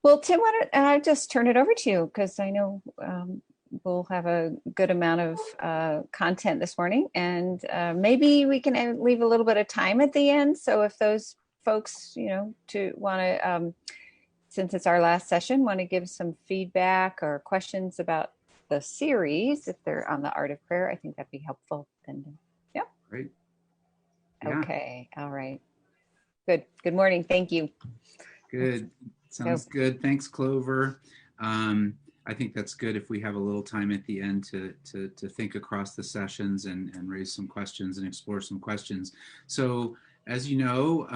Well, Tim, why don't I just turn it over to you because I know we'll have a good amount of content this morning, and maybe we can leave a little bit of time at the end. So if those folks, to want to, since it's our last session, want to give some feedback or questions about the series, if they're on the art of prayer, I think that'd be helpful. Then, yeah. Great. Yeah. Okay. All right. Good. Good morning. Thank you. Good. So, Sounds good. Thanks, Clover. I think that's good if we have a little time at the end to think across the sessions and raise some questions and explore some questions. So, as you know,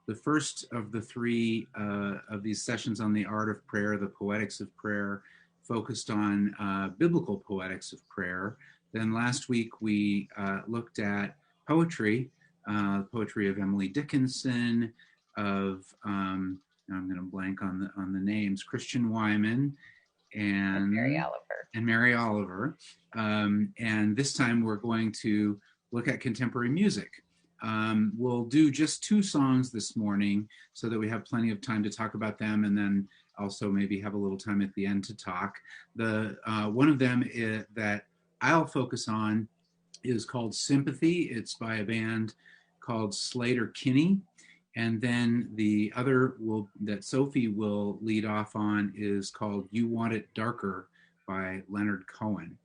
the first of the three of these sessions on the art of prayer, the poetics of prayer, focused on biblical poetics of prayer. Then last week we looked at poetry, poetry of Emily Dickinson, of I'm going to blank on the names, Christian Wyman Mary Oliver. and Mary Oliver. And this time we're going to look at contemporary music. We'll do just two songs this morning so that we have plenty of time to talk about them, and then also maybe have a little time at the end to talk. The one of them that I'll focus on is called Sympathy. It's by a band called Slater-Kinney. And then the other that Sophie will lead off on is called You Want It Darker by Leonard Cohen.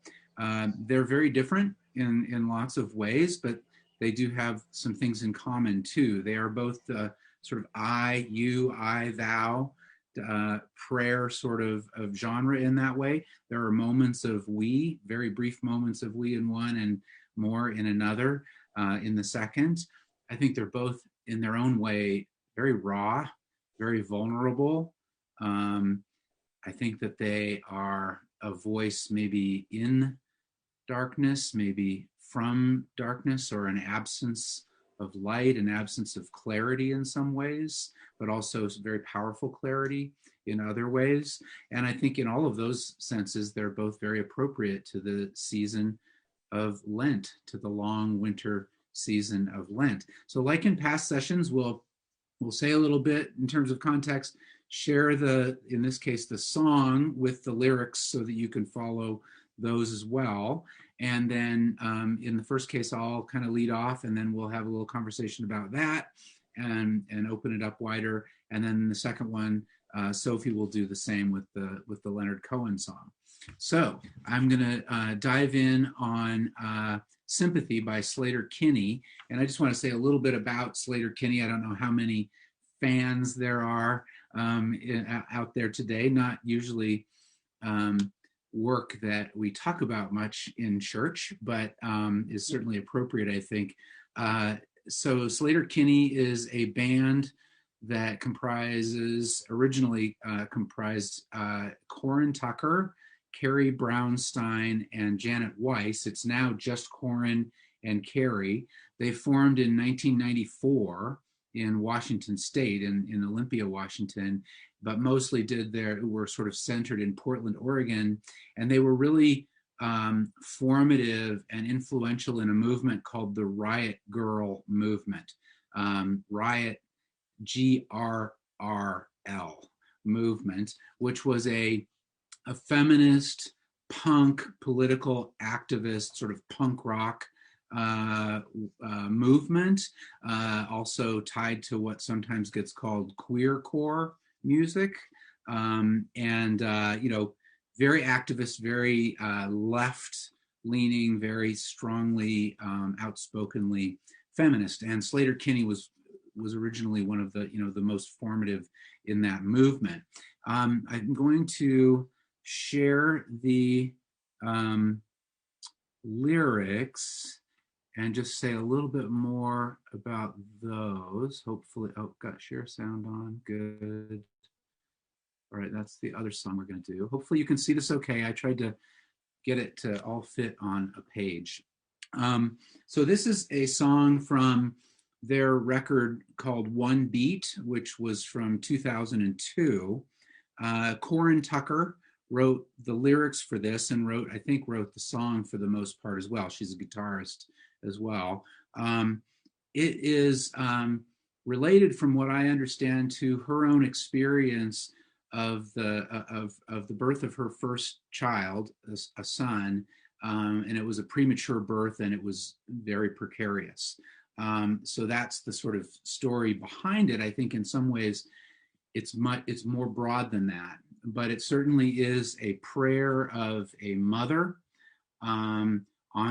They're very different in lots of ways, but they do have some things in common too. They are both sort of I, you, I, thou, prayer sort of genre in that way. There are moments of we, very brief moments of we in one and more in another in the second. I think they're both in their own way very raw, very vulnerable. I think that they are a voice maybe in darkness, maybe from darkness, or an absence of light, an absence of clarity in some ways, but also very powerful clarity in other ways. And I think in all of those senses, they're both very appropriate to the season of Lent, to the long winter season of Lent. So like in past sessions, we'll say a little bit in terms of context, share in this case, the song with the lyrics so that you can follow those as well. And then in the first case, I'll kind of lead off, and then we'll have a little conversation about that and open it up wider. And then the second one, Sophie will do the same with the Leonard Cohen song. So I'm going to dive in on Sympathy by Slater-Kinney. And I just want to say a little bit about Slater-Kinney. I don't know how many fans there are out there today, not usually work that we talk about much in church, but is certainly appropriate, I think. So Slater-Kinney is a band that originally comprised Corin Tucker, Carrie Brownstein, and Janet Weiss. It's now just Corin and Carrie. They formed in 1994 in Washington State, in Olympia, Washington, but mostly were sort of centered in Portland, Oregon. And they were really formative and influential in a movement called the Riot Girl movement. Riot, GRRL movement, which was a feminist, punk, political activist, sort of punk rock movement, also tied to what sometimes gets called queercore music, and very activist, very left-leaning, very strongly, outspokenly feminist. And Slater-Kinney was originally one of the most formative in that movement. I'm going to share the lyrics and just say a little bit more about those. Hopefully, got share sound on, good. All right, that's the other song we're going to do. Hopefully you can see this okay. I tried to get it to all fit on a page. So this is a song from their record called One Beat, which was from 2002. Corin Tucker wrote the lyrics for this and wrote the song for the most part as well. She's a guitarist as well. It is related, from what I understand, to her own experience of the birth of her first child, a son, and it was a premature birth, and it was very precarious. So that's the sort of story behind it. I think in some ways it's more broad than that, but it certainly is a prayer of a mother on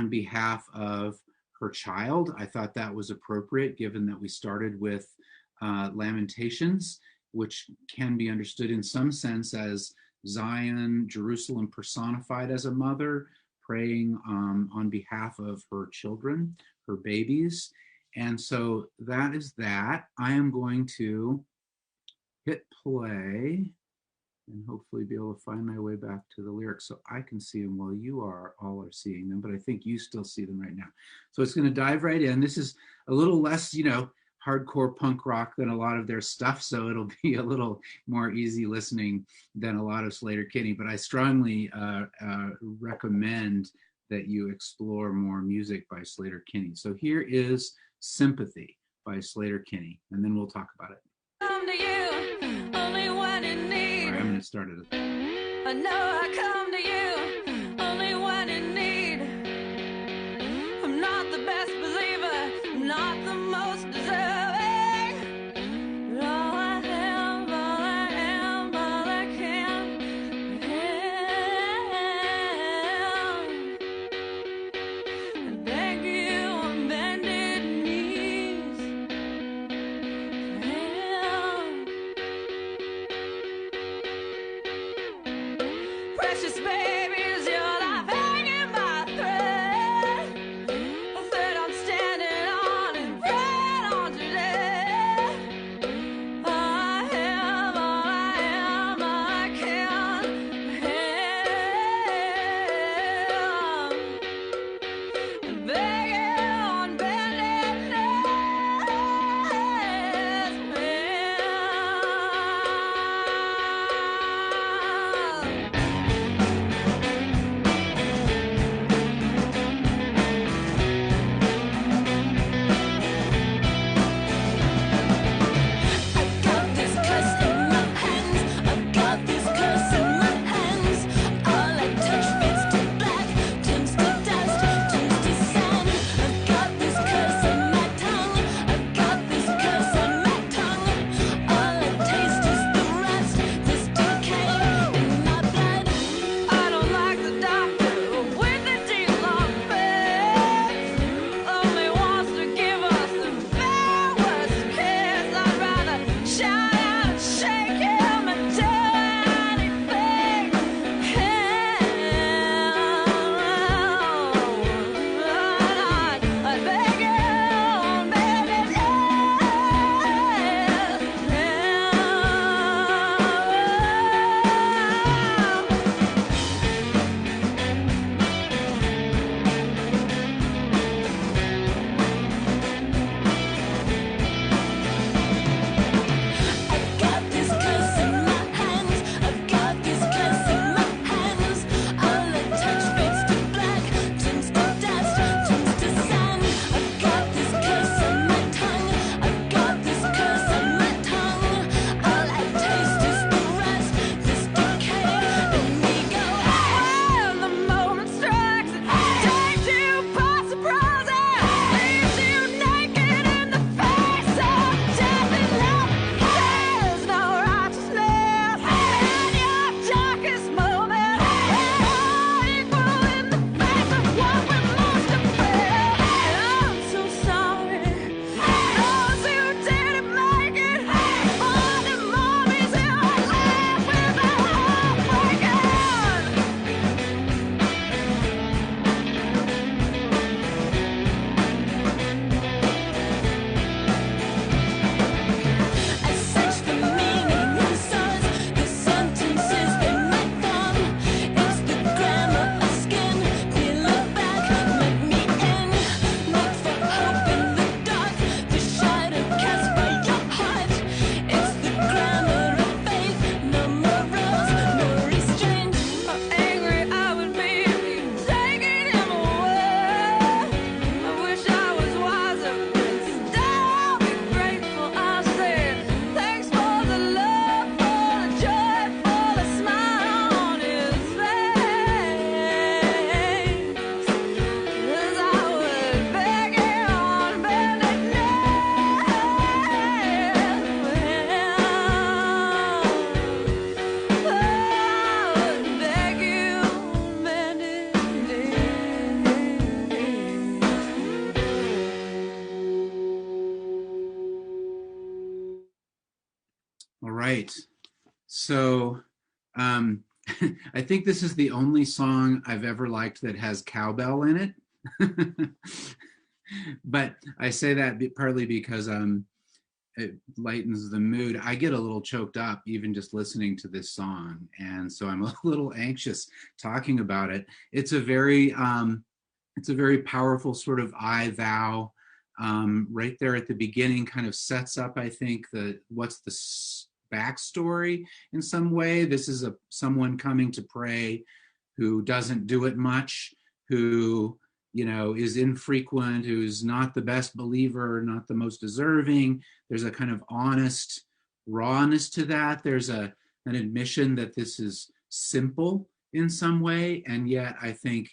behalf of her child. I thought that was appropriate, given that we started with Lamentations, which can be understood in some sense as Zion, Jerusalem personified as a mother, praying on behalf of her children, her babies. And so that is that. I am going to hit play and hopefully be able to find my way back to the lyrics so I can see them while you all are seeing them, but I think you still see them right now. So it's going to dive right in. This is a little less, hardcore punk rock than a lot of their stuff, so it'll be a little more easy listening than a lot of Sleater-Kinney, but I strongly recommend that you explore more music by Sleater-Kinney. So here is Sympathy by Sleater-Kinney, and then we'll talk about it. Come to you, only when in need. All right, I'm going to start it. I know I come to you, only when in need. I'm not the best believer, I'm not the most deserving. All I am, all I can and beg you on bended knees. Precious baby, is your life hanging by a thread? A thread I'm standing on and praying on today. I am, all I can and begging on bended knees. right. So um, I think this is the only song I've ever liked that has cowbell in it. But I say that partly because it lightens the mood. I get a little choked up even just listening to this song, and so I'm a little anxious talking about it. It's a very powerful sort of I thou. Right there at the beginning, kind of sets up, I think, what's the backstory in some way. This is someone coming to pray who doesn't do it much, who is infrequent, who's not the best believer, not the most deserving. There's a kind of honest rawness to that. There's an admission that this is simple in some way, and yet I think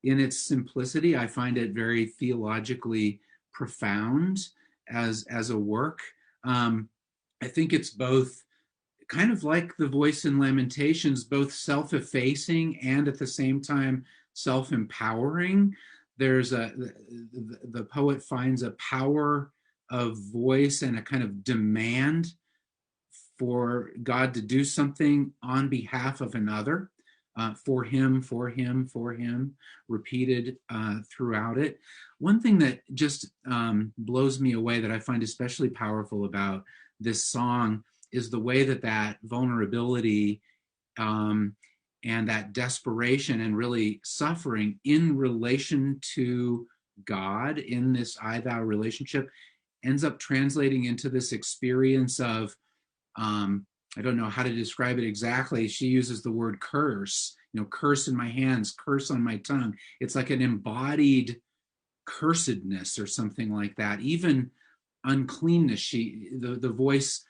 in its simplicity, I find it very theologically profound as a work. I think it's both kind of like the voice in Lamentations, both self-effacing and at the same time self-empowering. The poet finds a power of voice and a kind of demand for God to do something on behalf of another, for him, repeated throughout it. One thing that just blows me away that I find especially powerful about this song is the way that vulnerability and that desperation and really suffering in relation to God in this I thou relationship ends up translating into this experience of I don't know how to describe it exactly. She uses the word curse, curse in my hands, curse on my tongue. It's like an embodied cursedness or something like that. Even uncleanness. The voice,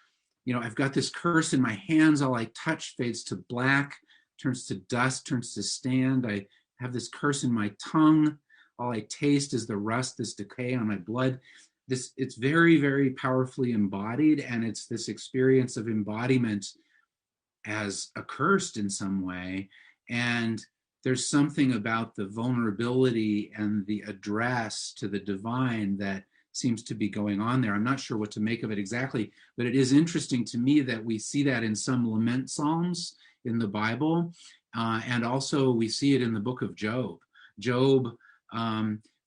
I've got this curse in my hands. All I touch fades to black, turns to dust, turns to stand. I have this curse in my tongue. All I taste is the rust, this decay on my blood. It's very, very powerfully embodied, and it's this experience of embodiment as accursed in some way. And there's something about the vulnerability and the address to the divine that seems to be going on there. I'm not sure what to make of it exactly, but it is interesting to me that we see that in some lament psalms in the Bible, and also we see it in the book of Job. Job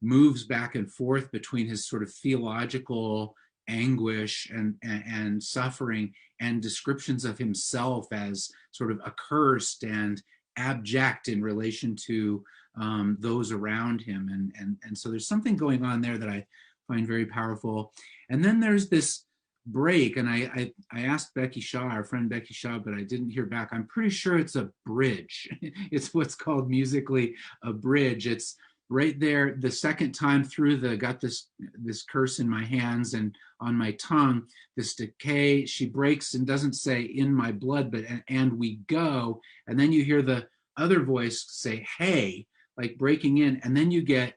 moves back and forth between his sort of theological anguish and suffering and descriptions of himself as sort of accursed and abject in relation to those around him. And so there's something going on there that I find very powerful. And then there's this break, and I asked Becky Shaw, our friend Becky Shaw, but I didn't hear back. I'm pretty sure it's a bridge. It's what's called musically a bridge. It's right there the second time through got this curse in my hands and on my tongue, this decay. She breaks and doesn't say in my blood, but and we go. And then you hear the other voice say, hey, like breaking in. And then you get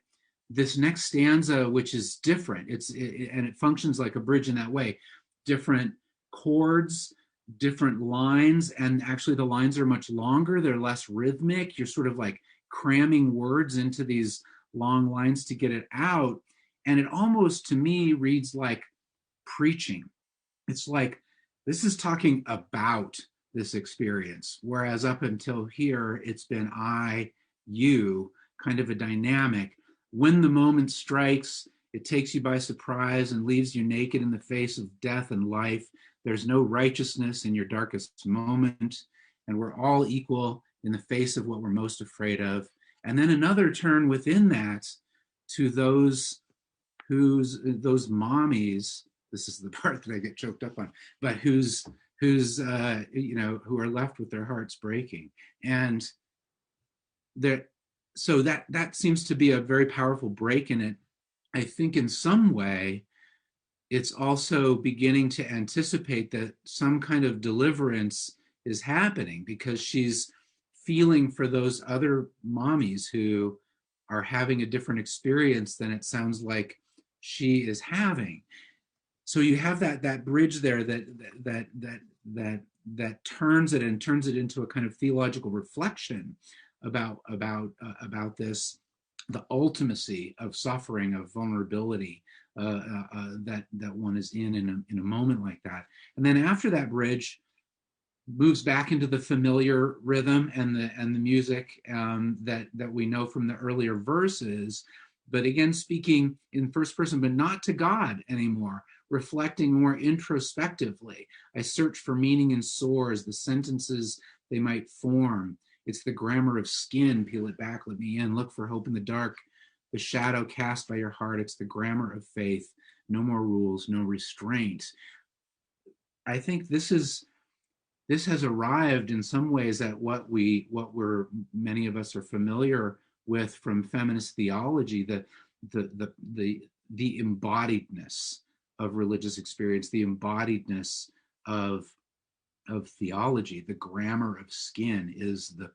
this next stanza, which is different. And it functions like a bridge in that way. Different chords, different lines, and actually the lines are much longer. They're less rhythmic. You're sort of like cramming words into these long lines to get it out. And it almost, to me, reads like preaching. It's like, this is talking about this experience. Whereas up until here, it's been I, you, kind of a dynamic. When the moment strikes, it takes you by surprise and leaves you naked in the face of death and life. There's no righteousness in your darkest moment. And we're all equal in the face of what we're most afraid of. And then another turn within that to those mommies, this is the part that I get choked up on, but who are left with their hearts breaking. And so that seems to be a very powerful break in it. I think in some way, it's also beginning to anticipate that some kind of deliverance is happening, because she's feeling for those other mommies who are having a different experience than it sounds like she is having. So you have that bridge there that turns it into a kind of theological reflection about this, the ultimacy of suffering, of vulnerability, that one is in a moment like that. And then after that bridge moves back into the familiar rhythm and the music that we know from the earlier verses, but again speaking in first person, but not to God anymore, reflecting more introspectively. I search for meaning in sores, the sentences they might form. It's the grammar of skin. Peel it back, let me in. Look for hope in the dark, the shadow cast by your heart. It's the grammar of faith. No more rules, no restraint. I think this has arrived in some ways at what we're many of us are familiar with from feminist theology, the embodiedness of religious experience, the embodiedness of theology. The grammar of skin is the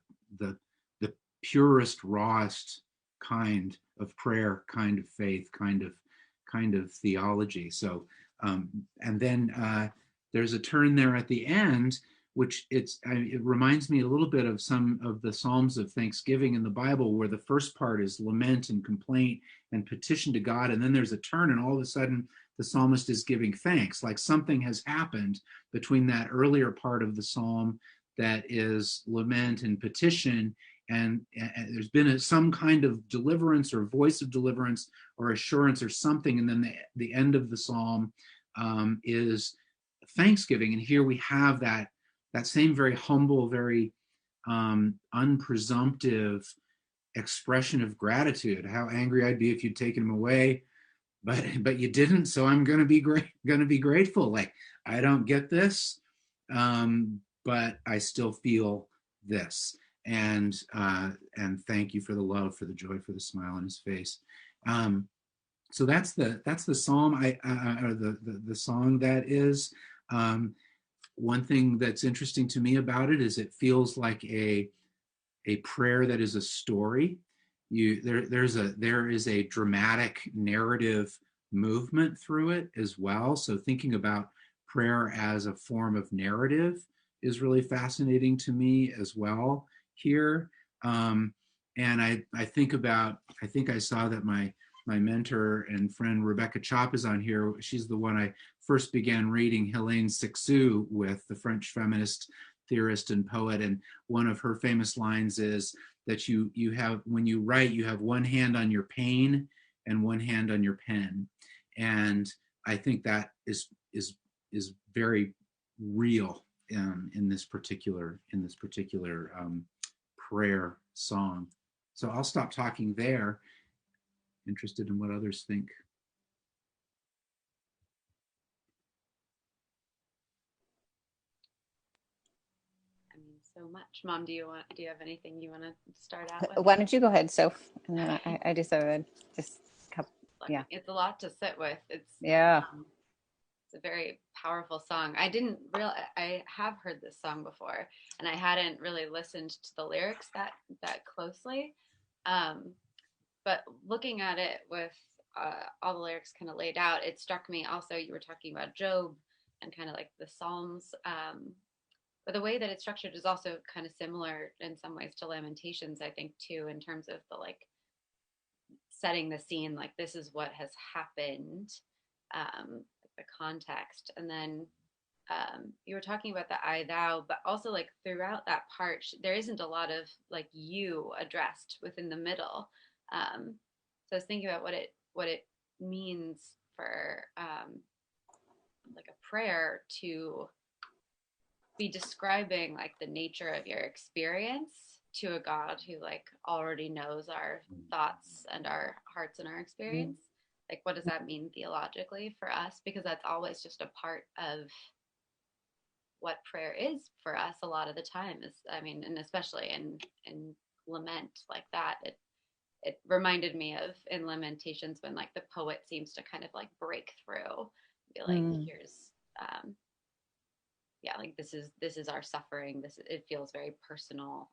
the purest, rawest kind of prayer, kind of faith, kind of theology. So and then there's a turn there at the end, which it reminds me a little bit of some of the Psalms of Thanksgiving in the Bible, where the first part is lament and complaint and petition to God, and then there's a turn, and all of a sudden the psalmist is giving thanks, like something has happened between that earlier part of the psalm that is lament and petition, and there's been some kind of deliverance or voice of deliverance or assurance or something, and then the end of the psalm is thanksgiving. And here we have that same very humble, very unpresumptive expression of gratitude. How angry I'd be if you'd taken him away, but you didn't, so I'm going to be grateful. Like, I don't get this, but I still feel this, and thank you for the love, for the joy, for the smile on his face. So that's the psalm or the song that is. One thing that's interesting to me about it is it feels like a prayer that is a story. There is a dramatic narrative movement through it as well. So thinking about prayer as a form of narrative is really fascinating to me as well here. And I think I saw that my mentor and friend Rebecca Chop is on here. She's the one I first began reading Helene Cixous with, the French feminist theorist and poet. And one of her famous lines is that you have, when you write, you have one hand on your pain and one hand on your pen. And I think that is very real in this particular prayer song. So I'll stop talking there. Interested in what others think. I mean, so much. Mom, do you have anything you want to start out with? Why don't you go ahead, Soph, and then I just yeah. It's a lot to sit with. It's a very powerful song. I have heard this song before, and I hadn't really listened to the lyrics that closely. But looking at it with all the lyrics kind of laid out, it struck me also, you were talking about Job and kind of like the Psalms, but the way that it's structured is also kind of similar in some ways to Lamentations, I think, too, in terms of the like setting the scene, like this is what has happened, the context. And then you were talking about the I thou, but also like throughout that part there isn't a lot of like you addressed within the middle. So I was thinking about what it means for like a prayer to be describing like the nature of your experience to a God who like already knows our thoughts and our hearts and our experience. Like, what does that mean theologically for us? Because that's always just a part of what prayer is for us a lot of the time. Is, I mean, and especially in lament like that, it reminded me of in Lamentations when like the poet seems to kind of like break through, be like, here's yeah, like this is our suffering. It feels very personal.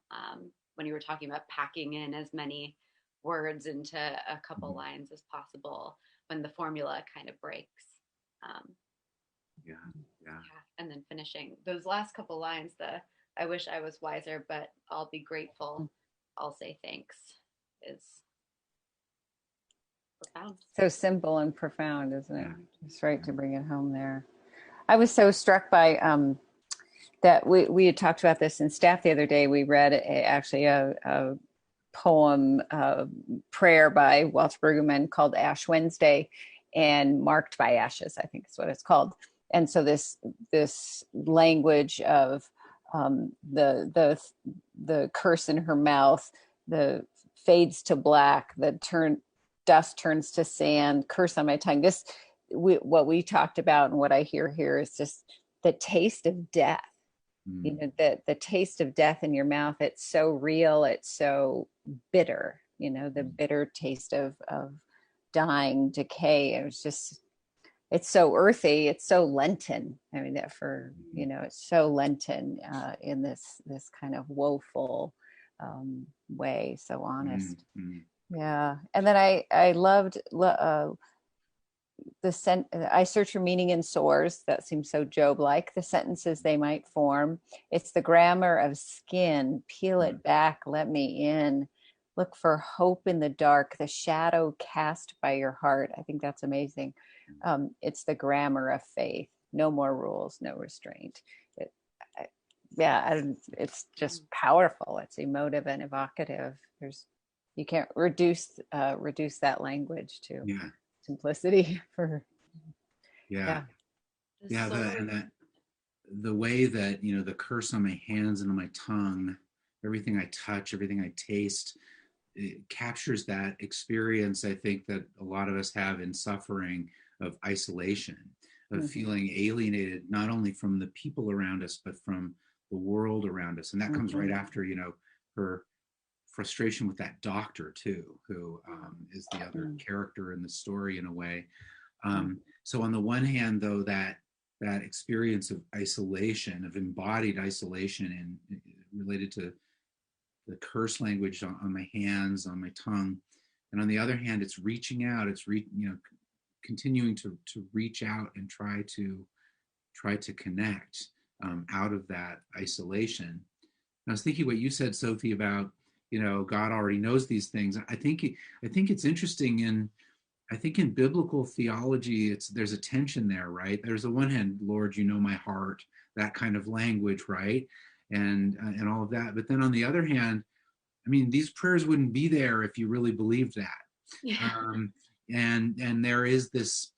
When you were talking about packing in as many words into a couple lines as possible, when the formula kind of breaks. Yeah. And then finishing those last couple lines, I wish I was wiser, but I'll be grateful. I'll say thanks is profound. So simple and profound, isn't it? Yeah. It's right to bring it home there. I was so struck by that we had talked about this in staff the other day. We read actually a poem prayer by Walter Brueggemann called Ash Wednesday, and Marked by Ashes, I think is what it's called. And so this language of the curse in her mouth, the fades to black, dust turns to sand, curse on my tongue. What we talked about and what I hear here is just the taste of death. You know, the taste of death in your mouth. It's so real. It's so bitter. You know, the bitter taste of dying, decay. It's so earthy. It's so Lenten. I mean, it's so Lenten in this kind of woeful way. So honest. Yeah. And then I loved I search for meaning in sores. That seems so Job-like. The sentences they might form. It's the grammar of skin. Peel it back. Let me in. Look for hope in the dark. The shadow cast by your heart. I think that's amazing. It's the grammar of faith. No more rules. No restraint. It's just powerful. It's emotive and evocative. You can't reduce that language to simplicity for the way that the curse on my hands and on my tongue, everything I touch, everything I taste, it captures that experience, I think, that a lot of us have in suffering, of isolation, of feeling alienated, not only from the people around us but from the world around us. And that comes right after her frustration with that doctor too, who is the other character in the story in a way. So on the one hand, though, that experience of isolation, of embodied isolation, and related to the curse language on my hands, on my tongue, and on the other hand, it's reaching out. It's continuing to reach out and try to connect out of that isolation. And I was thinking what you said, Sophie, about God already knows these things. I think it's interesting I think in biblical theology, there's a tension there, right? There's on one hand, Lord, you know my heart, that kind of language, right? And all of that. But then on the other hand, I mean, these prayers wouldn't be there if you really believed that. And there is this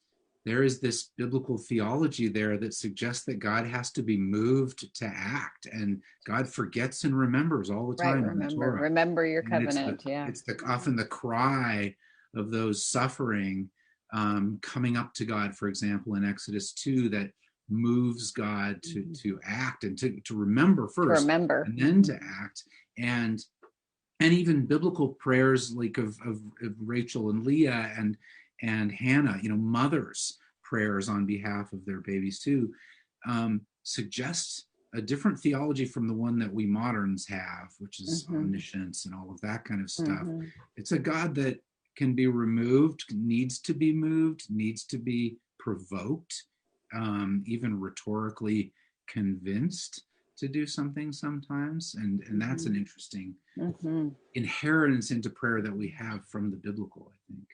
biblical theology there that suggests that God has to be moved to act, and God forgets and remembers all the time. Right, remember your covenant. It's often the cry of those suffering coming up to God, for example, in Exodus 2, that moves God to act and to remember first, and then to act. And even biblical prayers like of Rachel and Leah and Hannah, mothers' prayers on behalf of their babies too, suggest a different theology from the one that we moderns have, which is omniscience and all of that kind of stuff. It's a God that can be removed, needs to be moved, needs to be provoked, even rhetorically convinced to do something sometimes. And that's an interesting inheritance into prayer that we have from the biblical, I think.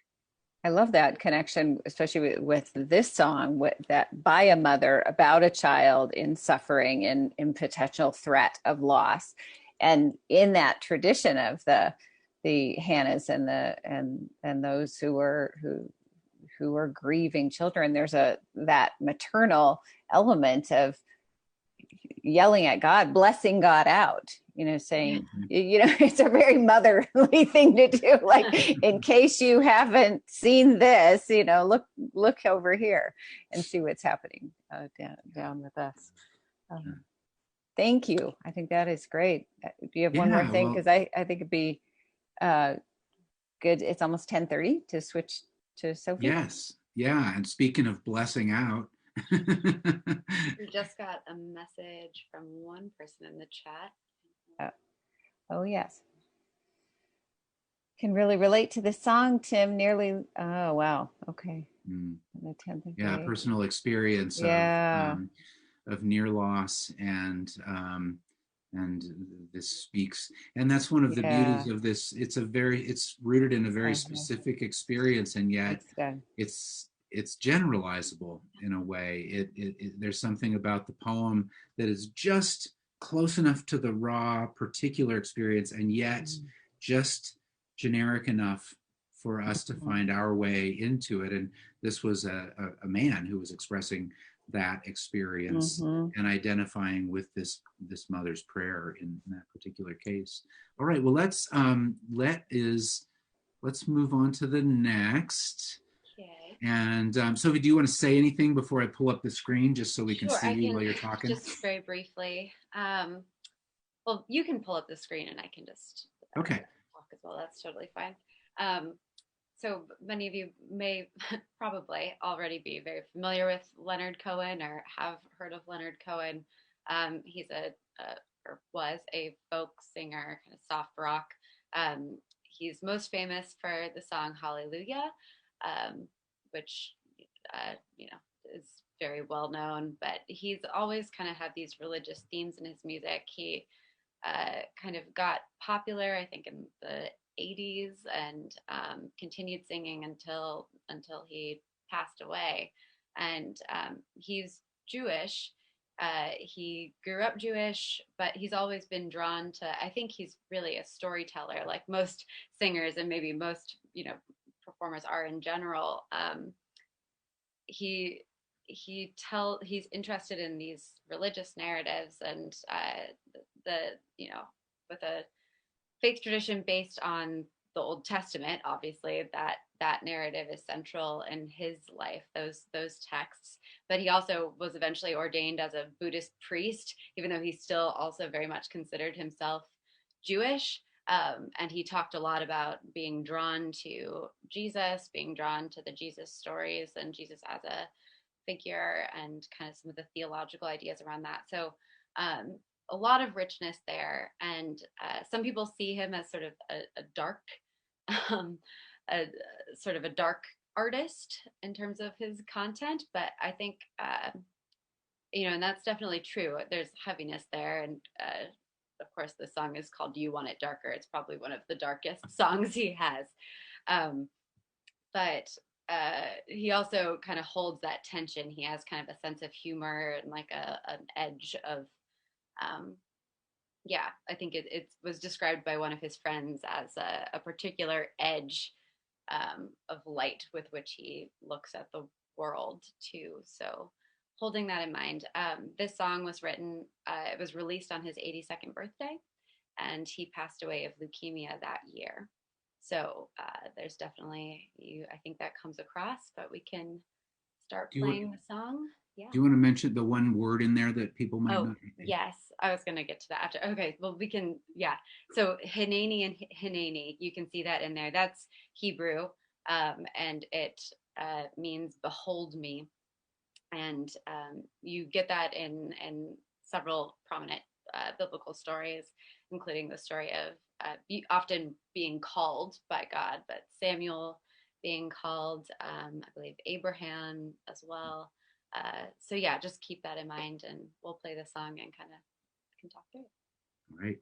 I love that connection, especially with this song, that by a mother about a child in suffering and in potential threat of loss. And in that tradition of the Hannahs and those who are grieving children, there's that maternal element of yelling at God, blessing God out, saying, it's a very motherly thing to do. Like, in case you haven't seen this, look over here and see what's happening down with us. Thank you. I think that is great. Do you have one more thing? Because I think it'd be good. It's almost 10:30 to switch to Sophie. Yes. Yeah. And speaking of blessing out, we just got a message from one person in the chat. Oh yes. Can really relate to this song, Tim. Oh wow. Okay. The 10th of day. Personal experience of near loss, and and this speaks, and that's one of the beauties of this. It's rooted in a very specific experience, and yet it's generalizable in a way. There's something about the poem that is just close enough to the raw particular experience, and yet just generic enough for us to find our way into it. And this was a man who was expressing that experience and identifying with this mother's prayer in that particular case. All right, well, let's move on to the next. Okay. And Sophie, do you want to say anything before I pull up the screen just so we can see you while you're talking? Just very briefly. Well, you can pull up the screen and I can just talk as well. That's totally fine. So many of you may probably already be very familiar with Leonard Cohen or have heard of Leonard Cohen. He's was a folk singer, kind of soft rock. He's most famous for the song Hallelujah, which is very well known, but he's always kind of had these religious themes in his music. He kind of got popular, I think, in the 80s and continued singing until he passed away. And he's Jewish. He grew up Jewish, but he's always been drawn to, I think he's really a storyteller, like most singers and maybe most, performers are in general. He's interested in these religious narratives and with a faith tradition based on the Old Testament. Obviously, that narrative is central in his life, those texts. But he also was eventually ordained as a Buddhist priest, even though he still also very much considered himself Jewish. And he talked a lot about being drawn to Jesus, being drawn to the Jesus stories and Jesus as a figure and kind of some of the theological ideas around that. So a lot of richness there. And some people see him as sort of a dark, a sort of a dark artist in terms of his content. But I think, and that's definitely true. There's heaviness there. And of course, the song is called You Want It Darker. It's probably one of the darkest songs he has. But he also kind of holds that tension. He has kind of a sense of humor and like an edge of, I think it was described by one of his friends as a particular edge of light with which he looks at the world too. So holding that in mind, this song was written, it was released on his 82nd birthday, and he passed away of leukemia that year. So there's definitely, I think that comes across, but we can start playing the song. Yeah. Do you want to mention the one word in there that people might not? Yes, I was going to get to that after. Okay, well, we can, So Hineni and Hineni, you can see that in there. That's Hebrew, and it means behold me. And you get that in several prominent biblical stories, including the story of often being called by God, but Samuel being called, I believe Abraham as well. So just keep that in mind, and we'll play the song and kind of can talk through it. All right.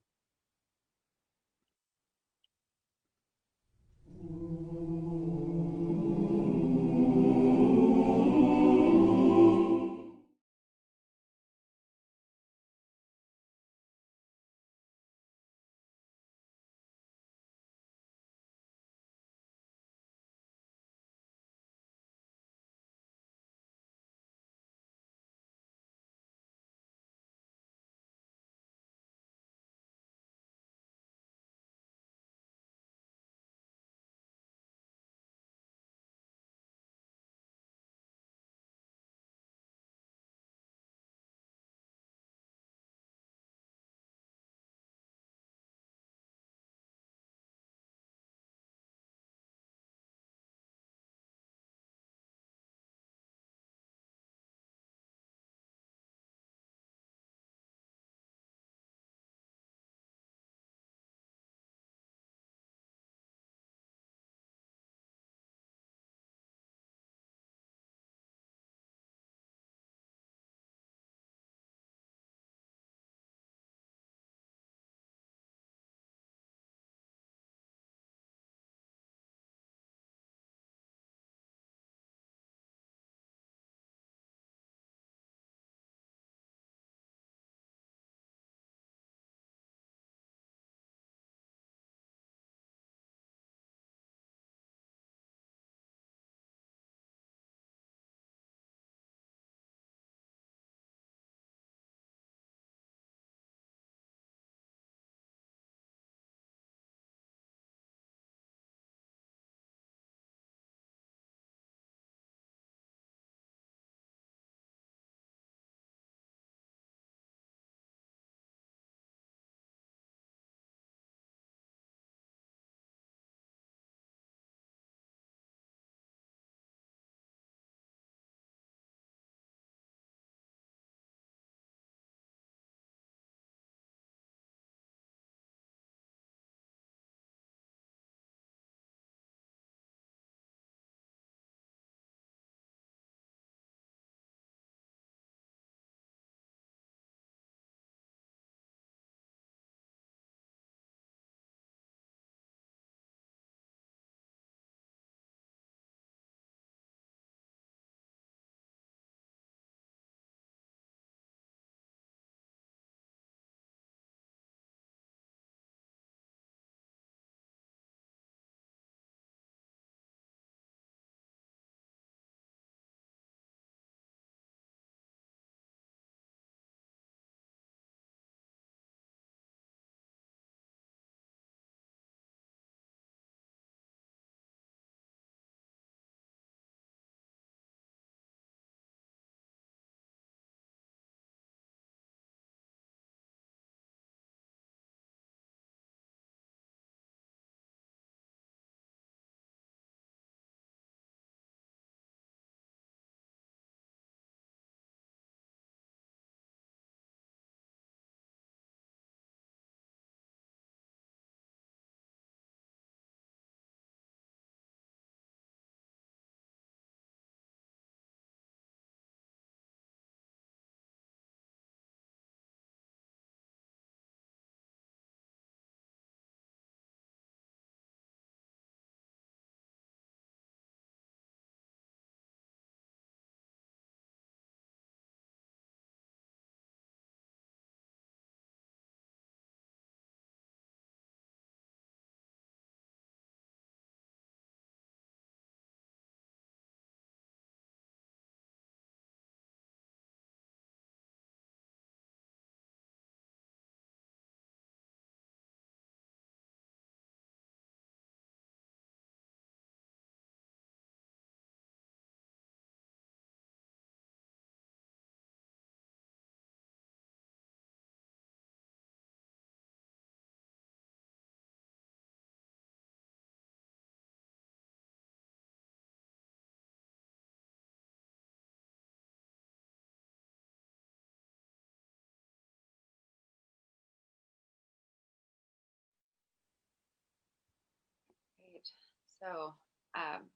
So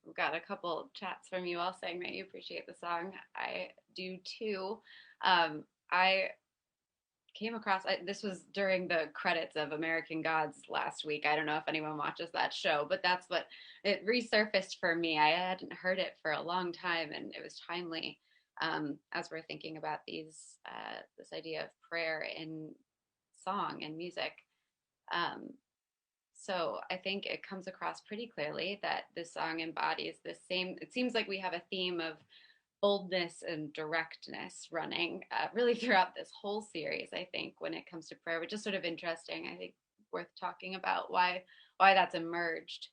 we've got a couple chats from you all saying that you appreciate the song. I do too. I came across this was during the credits of American Gods last week. I don't know if anyone watches that show, but that's what it resurfaced for me. I hadn't heard it for a long time, and it was timely as we're thinking about this idea of prayer in song and music. Um, so I think it comes across pretty clearly that this song embodies the same. It seems like we have a theme of boldness and directness running really throughout this whole series. I think when it comes to prayer, which is sort of interesting. I think worth talking about why that's emerged,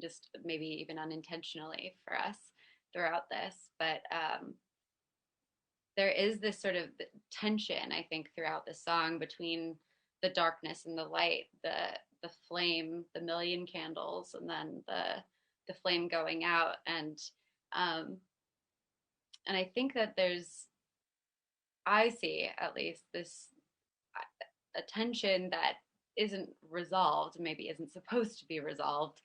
just maybe even unintentionally for us throughout this. But there is this sort of tension, I think, throughout the song between the darkness and the light, the flame, the million candles, and then the flame going out. Um, and I think that I see at least this a tension that isn't resolved, maybe isn't supposed to be resolved,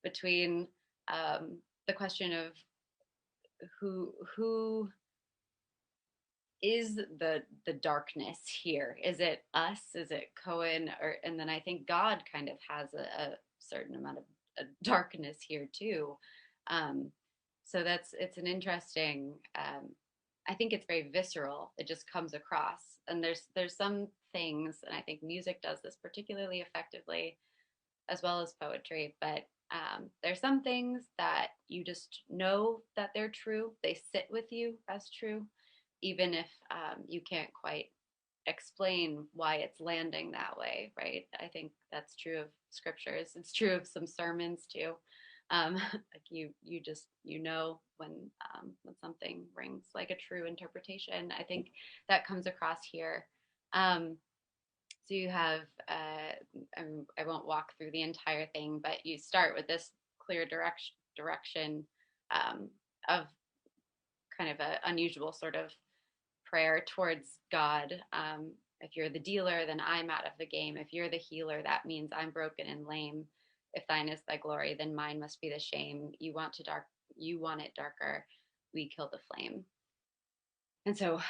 between the question of who is the darkness here? Is it us? Is it Cohen? Or and then I think God kind of has a certain amount of darkness here too. Um, so it's an interesting. I think it's very visceral. It just comes across, and there's some things, and I think music does this particularly effectively, as well as poetry. But there's some things that you just know that they're true. They sit with you as true, even if you can't quite explain why it's landing that way, right? I think that's true of scriptures. It's true of some sermons too. Like you just when something rings like a true interpretation. I think that comes across here. So you have I won't walk through the entire thing, but you start with this clear direction of kind of an unusual sort of prayer towards God. If you're the dealer, then I'm out of the game. If you're the healer, that means I'm broken and lame. If thine is thy glory, then mine must be the shame. You want it darker. We kill the flame. And so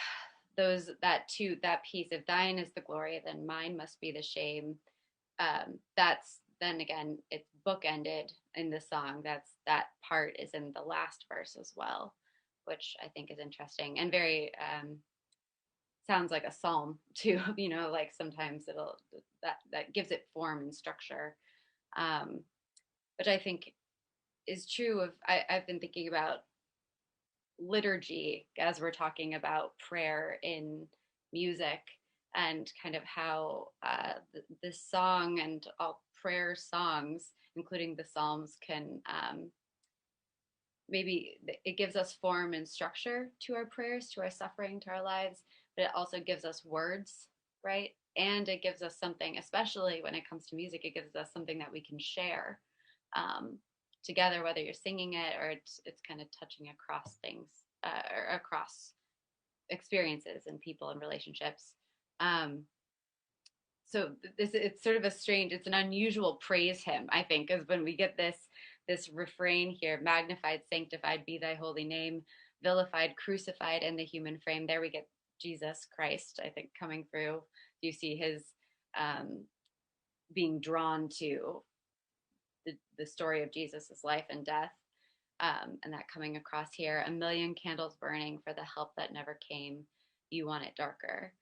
that piece, if thine is the glory, then mine must be the shame. That's then again, it's bookended in the song. That part is in the last verse as well, which I think is interesting and very sounds like a psalm too. Like sometimes that gives it form and structure, which I think is true of. I've been thinking about liturgy as we're talking about prayer in music, and kind of how this song and all prayer songs, including the Psalms, can maybe it gives us form and structure to our prayers, to our suffering, to our lives, but it also gives us words, right? And it gives us something, especially when it comes to music, it gives us something that we can share together, whether you're singing it or it's kind of touching across things or across experiences and people and relationships. So it's sort of it's an unusual praise hymn, I think, is when we get this refrain here: magnified, sanctified be thy holy name, vilified, crucified in the human frame. There we get Jesus Christ, I think, coming through. You see his being drawn to the story of Jesus's life and death, and that coming across here. A million candles burning for the help that never came. You want it darker.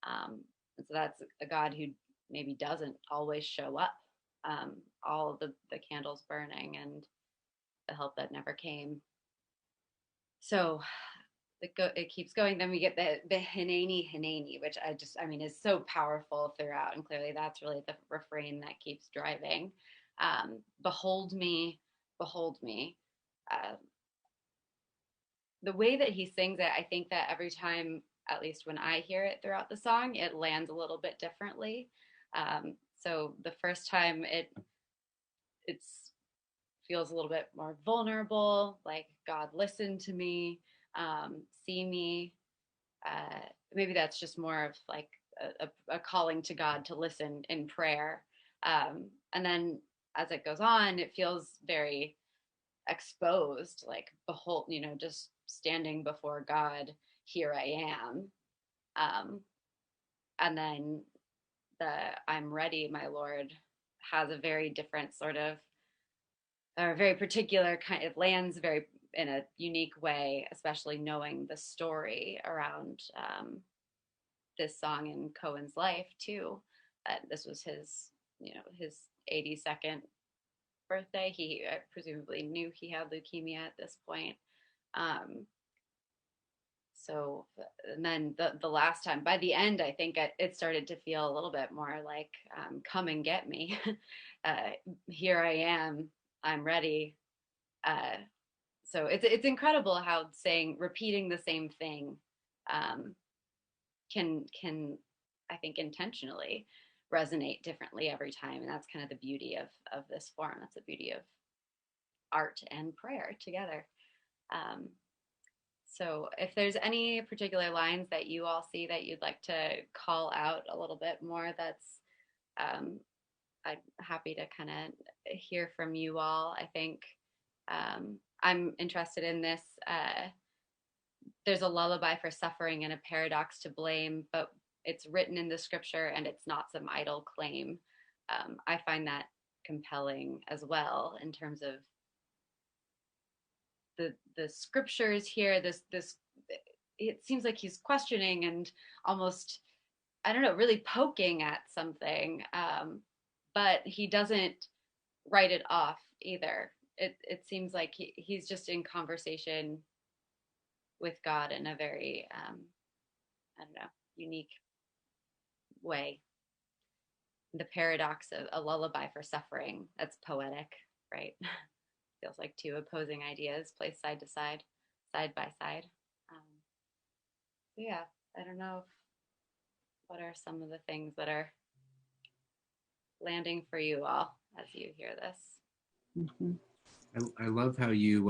And so that's a God who maybe doesn't always show up. All of the candles burning and the help that never came. So it keeps going. Then we get the Hineni Hineni, which is so powerful throughout. And clearly that's really the refrain that keeps driving. Behold me, behold me. The way that he sings it, I think that every time, at least when I hear it throughout the song, it lands a little bit differently. So the first time it's feels a little bit more vulnerable, like God, listen to me, see me. Maybe that's just more of like a calling to God to listen in prayer. And then as it goes on, it feels very exposed, like, behold, just standing before God, here I am. And then the I'm ready, my Lord, has a very different sort of, or a very particular kind, it lands very in a unique way, especially knowing the story around this song in Cohen's life too. That this was his 82nd birthday. He presumably knew he had leukemia at this point. Um, so, and then the last time, by the end, I think it started to feel a little bit more like, come and get me. Here I am. I'm ready. Uh, so it's incredible how repeating the same thing um, can I think intentionally resonate differently every time, and that's kind of the beauty of this form. That's the beauty of art and prayer together. Um, so if there's any particular lines that you all see that you'd like to call out a little bit more, that's um, I'm happy to kind of hear from you all. I think I'm interested in this. There's a lullaby for suffering and a paradox to blame, but it's written in the scripture and it's not some idle claim. I find that compelling as well in terms of the scriptures here. This it seems like he's questioning and almost, I don't know, really poking at something, but he doesn't write it off either. It seems like he's just in conversation with God in a very I don't know, unique way. The paradox of a lullaby for suffering, that's poetic, right? Feels like two opposing ideas placed side to side, side by side. So yeah, I don't know what are some of the things that are landing for you all as you hear this. Mm-hmm. I love how you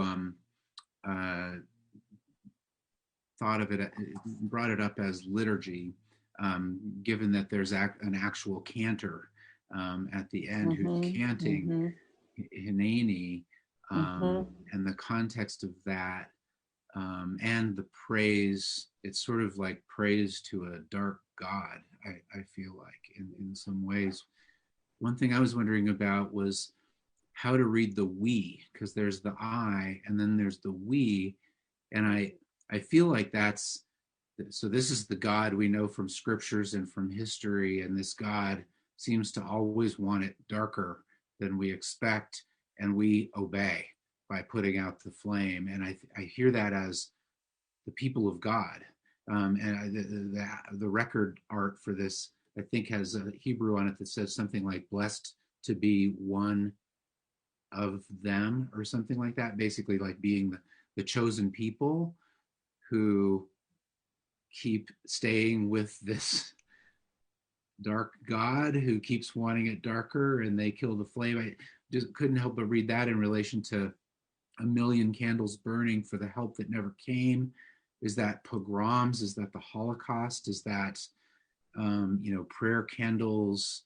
thought of it, brought it up as liturgy, given that there's an actual cantor at the end who's canting Hineni, and the context of that, and the praise. It's sort of like praise to a dark God, I feel like, in some ways. One thing I was wondering about was how to read the we, because there's the I and then there's the we. And I feel like so this is the God we know from scriptures and from history, and this God seems to always want it darker than we expect, and we obey by putting out the flame. And I hear that as the people of God. And the record art for this, I think, has a Hebrew on it that says something like blessed to be one of them or something like that, basically like being the chosen people who keep staying with this dark God who keeps wanting it darker, and they kill the flame. I just couldn't help but read that in relation to a million candles burning for the help that never came. Is that pogroms? Is that the Holocaust? Is that prayer candles,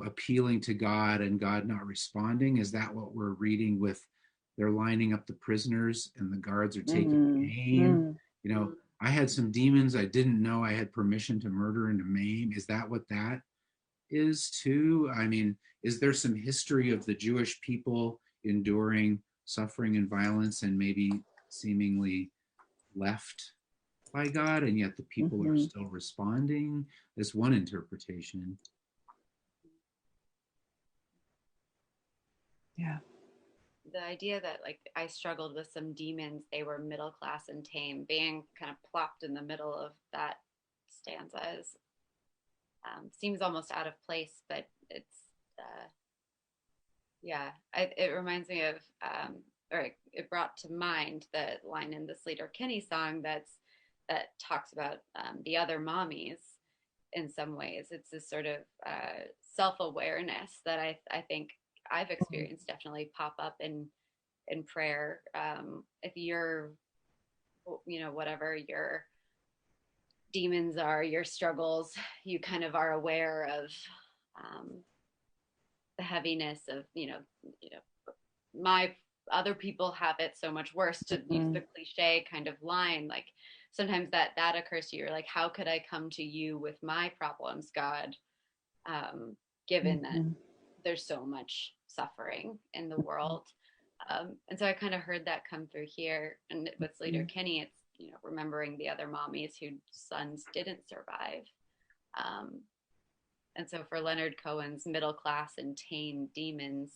appealing to God and God not responding? Is that what we're reading with they're lining up the prisoners and the guards are taking aim? I had some demons I didn't know I had permission to murder and to maim. Is that what that is too? I mean, is there some history of the Jewish people enduring suffering and violence and maybe seemingly left by God, and yet the people are still responding? That's one interpretation. Yeah. The idea that, like, I struggled with some demons, they were middle class and tame, being kind of plopped in the middle of that stanza is seems almost out of place, but it's yeah, it reminds me of or it brought to mind the line in the Sleater Kinney song that talks about the other mommies. In some ways, it's this sort of self-awareness that I think I've experienced definitely pop up in prayer. If you're, whatever your demons are, your struggles, you kind of are aware of the heaviness of, my other people have it so much worse, to use the cliche kind of line. Like sometimes that occurs to you. You're like, how could I come to you with my problems, God, given that there's so much suffering in the world. And so I kind of heard that come through here. And with Leader Kenny, it's, remembering the other mommies whose sons didn't survive. And so for Leonard Cohen's middle class and tame demons,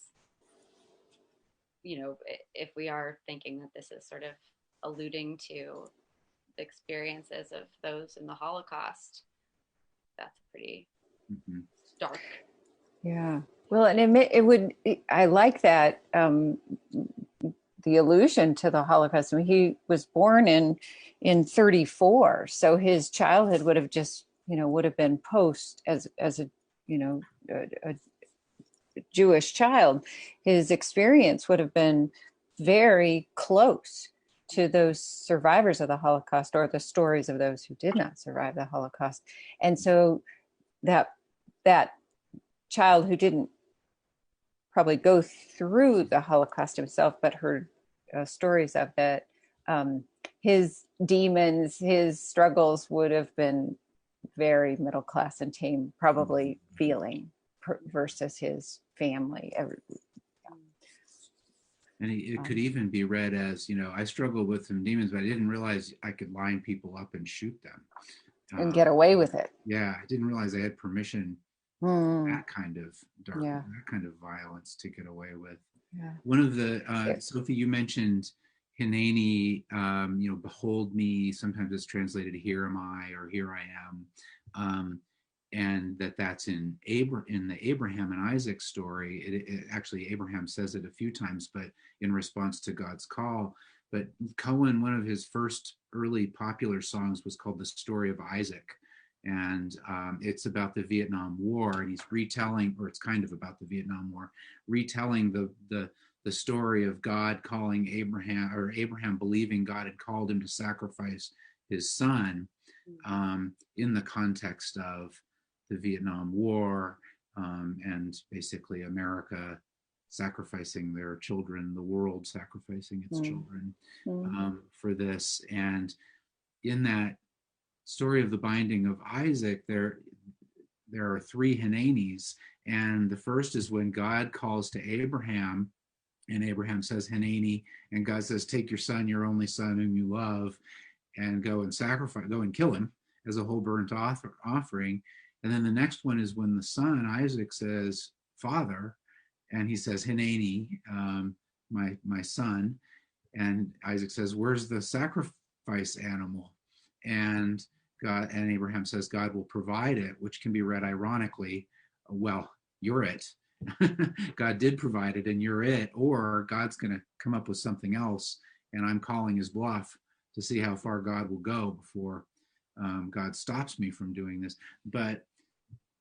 if we are thinking that this is sort of alluding to the experiences of those in the Holocaust, that's pretty stark. Yeah. Well, and I like that, the allusion to the Holocaust. I mean, he was born in 34. So his childhood would have just, would have been post as a, a Jewish child. His experience would have been very close to those survivors of the Holocaust, or the stories of those who did not survive the Holocaust. And so that child who didn't probably go through the Holocaust himself, but heard stories of it, his demons, his struggles would have been very middle class and tame, probably feeling, versus his family. And it could even be read as, I struggled with some demons, but I didn't realize I could line people up and shoot them. And get away with it. Yeah, I didn't realize I had permission that kind of dark, that kind of violence to get away with. Yeah. One of the, Sophie, you mentioned Hineni, behold me, sometimes it's translated here am I, or here I am. And that's in the Abraham and Isaac story. It actually, Abraham says it a few times, but in response to God's call. But Cohen, one of his first early popular songs was called The Story of Isaac. And it's about the Vietnam War, and he's retelling, or it's kind of about the Vietnam War, retelling the story of God calling Abraham, or Abraham believing God had called him to sacrifice his son, in the context of the Vietnam War, and basically America sacrificing their children, the world sacrificing its children for this. And in that story of the binding of Isaac, there are three Hinenis, and the first is when God calls to Abraham, and Abraham says Hineni, and God says, take your son, your only son whom you love, and go and kill him as a whole burnt offering. And then the next one is when the son, Isaac, says, Father, and he says, Hineni, my son. And Isaac says, where's the sacrifice animal? And Abraham says, God will provide it, which can be read ironically, well, you're it. God did provide it and you're it, or God's going to come up with something else, and I'm calling his bluff to see how far God will go before God stops me from doing this. But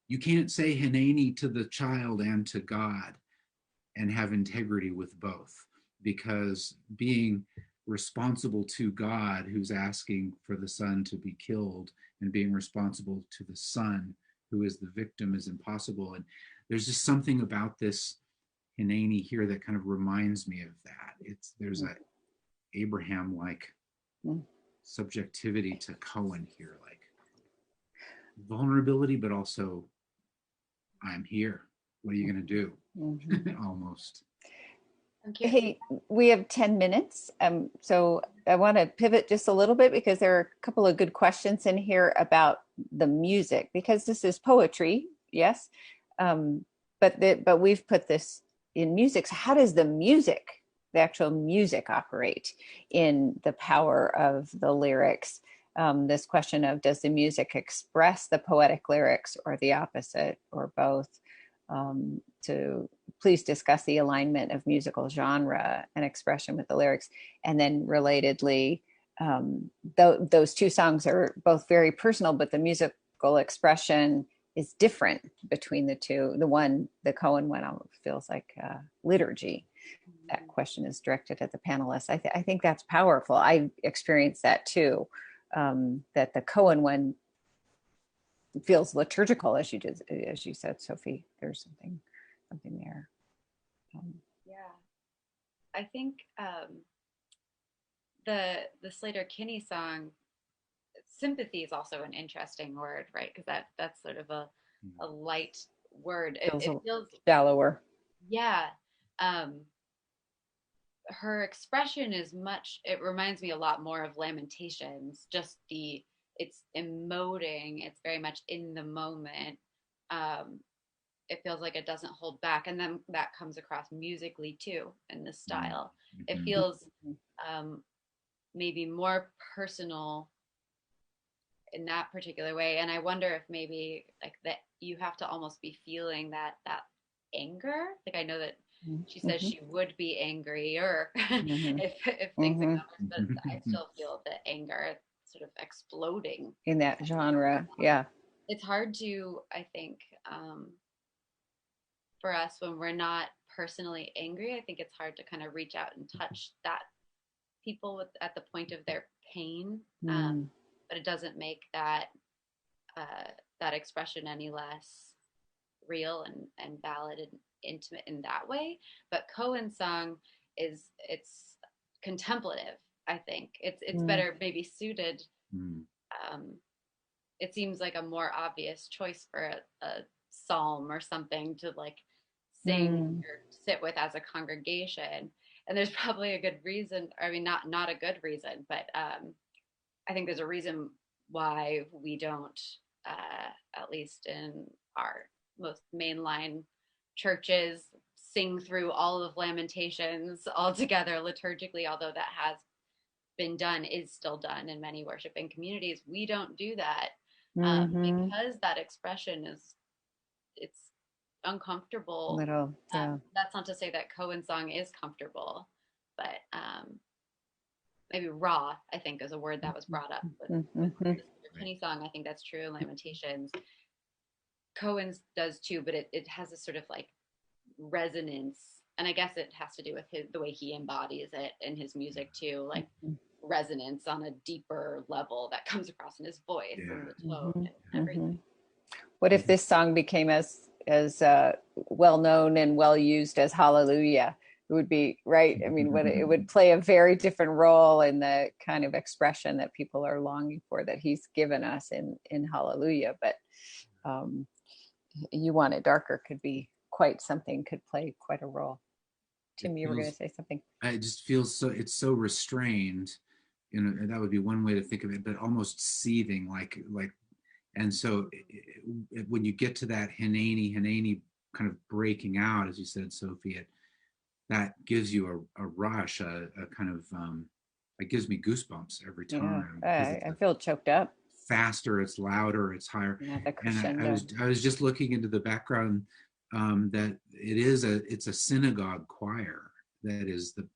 you can't say Hineni to the child and to God and have integrity with both, because being responsible to God, who's asking for the son to be killed, and being responsible to the son, who is the victim, is impossible. And there's just something about this Hineni here that kind of reminds me of that. There's a Abraham-like subjectivity to Cohen here, like vulnerability, but also I'm here. What are you going to do? Almost. Hey, we have 10 minutes. So I want to pivot just a little bit, because there are a couple of good questions in here about the music, because this is poetry, yes. But we've put this in music. So how does the actual music operate in the power of the lyrics? This question of, does the music express the poetic lyrics, or the opposite, or both? To please discuss the alignment of musical genre and expression with the lyrics. And then relatedly, those two songs are both very personal, but the musical expression is different between the two. The Cohen one feels like liturgy. That question is directed at the panelists. I think that's powerful. I experienced that too, that the Cohen one feels liturgical, as you said, Sophie. There's something something there. Yeah, I think the Slater Kinney song, sympathy is also an interesting word, right? Because that's sort of a light word. Feels It feels, shallower. yeah. Um, her expression is much, it reminds me a lot more of Lamentations, just it's emoting, it's very much in the moment. um it feels like it doesn't hold back, and then that comes across musically too in this style. It Mm-hmm. feels um maybe more personal in that particular way, and I wonder if maybe like that you have to almost be feeling that anger. Like I know that she says Mm-hmm. she would be angrier Mm-hmm. if things had Mm-hmm. gone worse, but I still feel the anger sort of exploding In that genre, yeah. it's hard to, I think, for us when we're not personally angry. I think it's hard to kind of reach out and touch that people at the point of their pain. Mm. But it doesn't make uh, that expression any less real and valid and intimate in that way. But Cohen's song it's contemplative. I think it's Mm. better maybe suited. Mm. Um, it seems like a more obvious choice for a psalm or something to like sing Mm. or sit with as a congregation. And there's probably a good reason. I mean, not a good reason, but I think there's a reason why we don't, at least in our most mainline churches, sing through all of Lamentations all together liturgically, although that has been done, is still done in many worshiping communities. We don't do that Mm-hmm. because that expression it's uncomfortable. Little, yeah. That's not to say that Cohen's song is comfortable, but maybe raw, I think, is a word that was brought up with Mm-hmm. the Kinney song. I think that's true in Lamentations. Cohen's does too, but it has a sort of like resonance, and I guess it has to do with the way he embodies it in his music too, like resonance on a deeper level that comes across in his voice and the tone Mm-hmm. and everything. Mm-hmm. What if this song became as well known and well used as Hallelujah? It would be right. I mean, it would play a very different role in the kind of expression that people are longing for that He's given us in Hallelujah. But um, You Want It Darker could be quite something. Could play quite a role. It Tim, you were going feels, to say something. it just feels so, it's so restrained, you know, and that would be one way to think of it, but almost seething, and so when you get to that Hineni kind of breaking out, as you said, Sophie, that gives you a rush, a kind of, it gives me goosebumps every Yeah, time because it's I feel choked up. faster, it's louder, it's higher. Yeah, the And crescendo. I was just looking into the background, that it's a synagogue choir that is the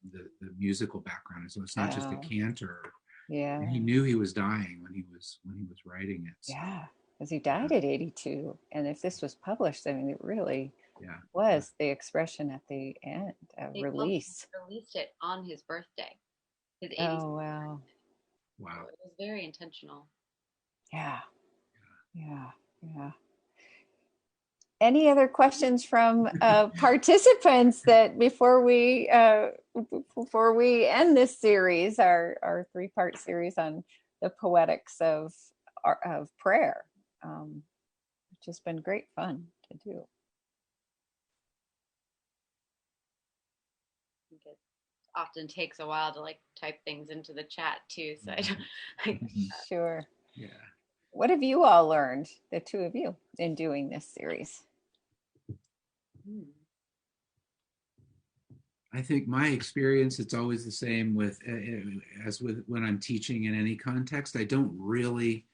musical background. So it's not just a Oh, cantor. yeah, And he knew he was dying when he was writing it. So, yeah. Because he died at 82, and if this was published, I mean, it really yeah. was the expression at the end, a They release. released it on his birthday, his 80th. Oh wow, So Wow. it was very intentional. yeah, yeah, yeah. Any other questions from participants that before we end this series, our 3-part series on the poetics of prayer, which has been great fun to do. I think it often takes a while to like type things into the chat too. So I don't. Sure. Yeah. What have you all learned, the two of you, in doing this series? I think my experience, it's always the same with, as with when I'm teaching in any context. I don't really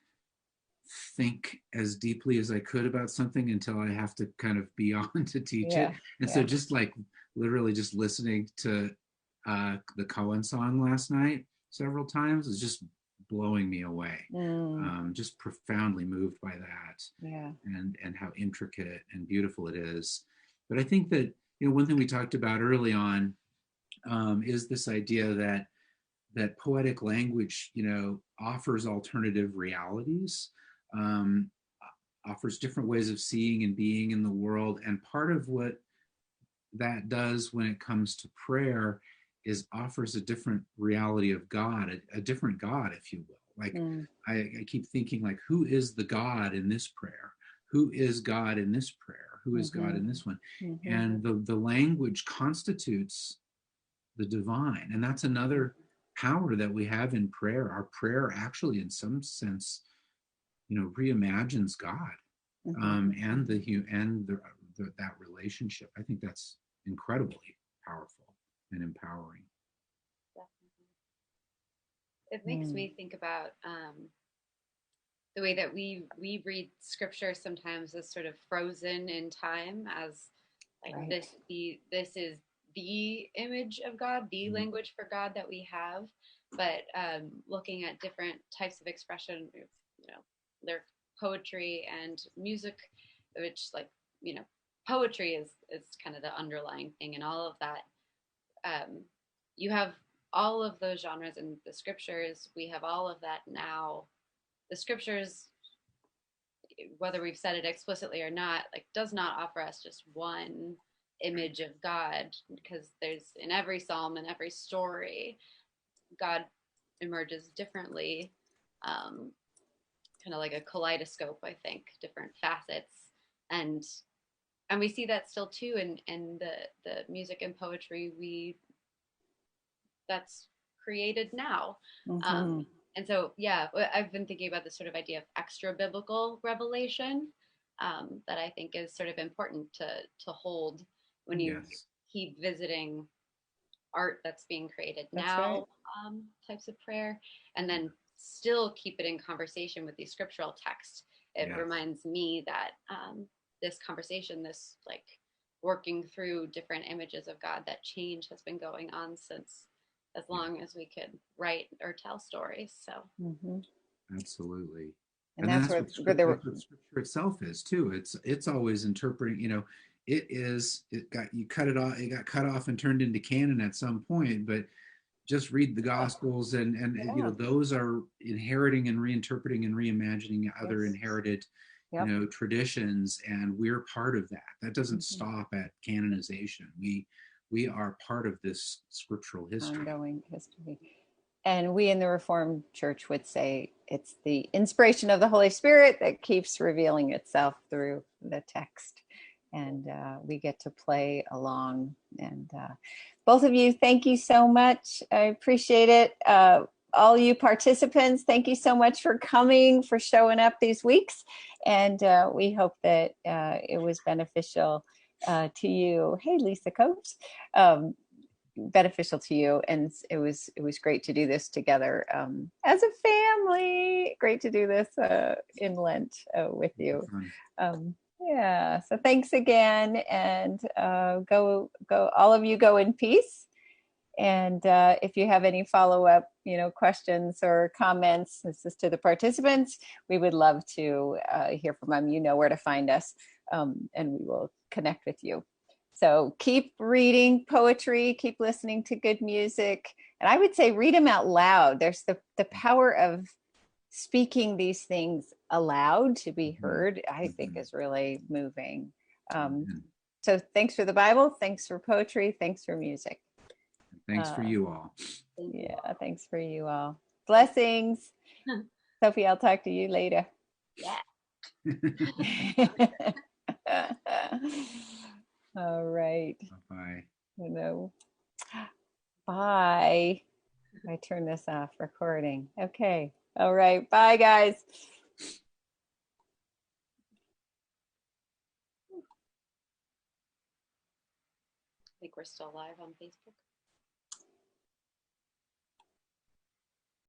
think as deeply as I could about something until I have to kind of be on to teach it. Yeah, And so yeah. just like literally just listening to the Cohen song last night several times is just blowing me away. Just profoundly moved by that, Yeah. and how intricate and beautiful it is. But I think that, you know, one thing we talked about early on, is this idea that poetic language, you know, offers alternative realities, um, offers different ways of seeing and being in the world. And part of what that does when it comes to prayer is offers a different reality of God, a different God, if you will. Like I keep thinking, like, who is the God in this prayer? Who is God in this prayer? Who is God in this one? And the language constitutes the divine. And that's another power that we have in prayer. Our prayer actually, in some sense, reimagines God, and that relationship. I think that's incredibly powerful and empowering. It makes me think about the way that we read scripture sometimes as sort of frozen in time, as like this is the image of God, the language for God that we have. But looking at different types of expression, their poetry and music, which poetry is kind of the underlying thing, and all of that. You have all of those genres in the scriptures. We have all of that now. The scriptures, whether we've said it explicitly or not, does not offer us just one image of God, because there's, in every psalm and every story, God emerges differently, kind of like a kaleidoscope, I think, different facets. And we see that still too in the music and poetry that's created now. And so, yeah, I've been thinking about this sort of idea of extra biblical revelation, that I think is sort of important to hold when you keep visiting art that's being created now, types of prayer, and then still keep it in conversation with these scriptural texts. It reminds me that this conversation, this working through different images of God, that change has been going on since as long as we could write or tell stories. So absolutely. And that's what scripture itself is too. It's always interpreting, it got cut off and turned into canon at some point, but just read the Gospels and those are inheriting and reinterpreting and reimagining other inherited traditions, and we're part of that. That doesn't stop at canonization. We are part of this scriptural history, ongoing history. And we in the Reformed Church would say it's the inspiration of the Holy Spirit that keeps revealing itself through the text. And we get to play along. And both of you, thank you so much. I appreciate it. All you participants, thank you so much for coming, for showing up these weeks. And we hope that it was beneficial to you. Hey, Lisa Copes. Beneficial to you, and it was great to do this together as a family. Great to do this in Lent with you. So thanks again, and go all of you, go in peace. And if you have any follow-up questions or comments, this is to the participants, we would love to hear from them. You know where to find us, and we will connect with you. So keep reading poetry, keep listening to good music. And I would say read them out loud. There's the power of speaking these things aloud to be heard, I think is really moving. So thanks for the Bible. Thanks for poetry. Thanks for music. Thanks for you all. Yeah, thanks for you all. Blessings. Sophie, I'll talk to you later. Yeah. All right. Bye. Bye. I turn this off recording. Okay. All right. Bye, guys. I think we're still live on Facebook.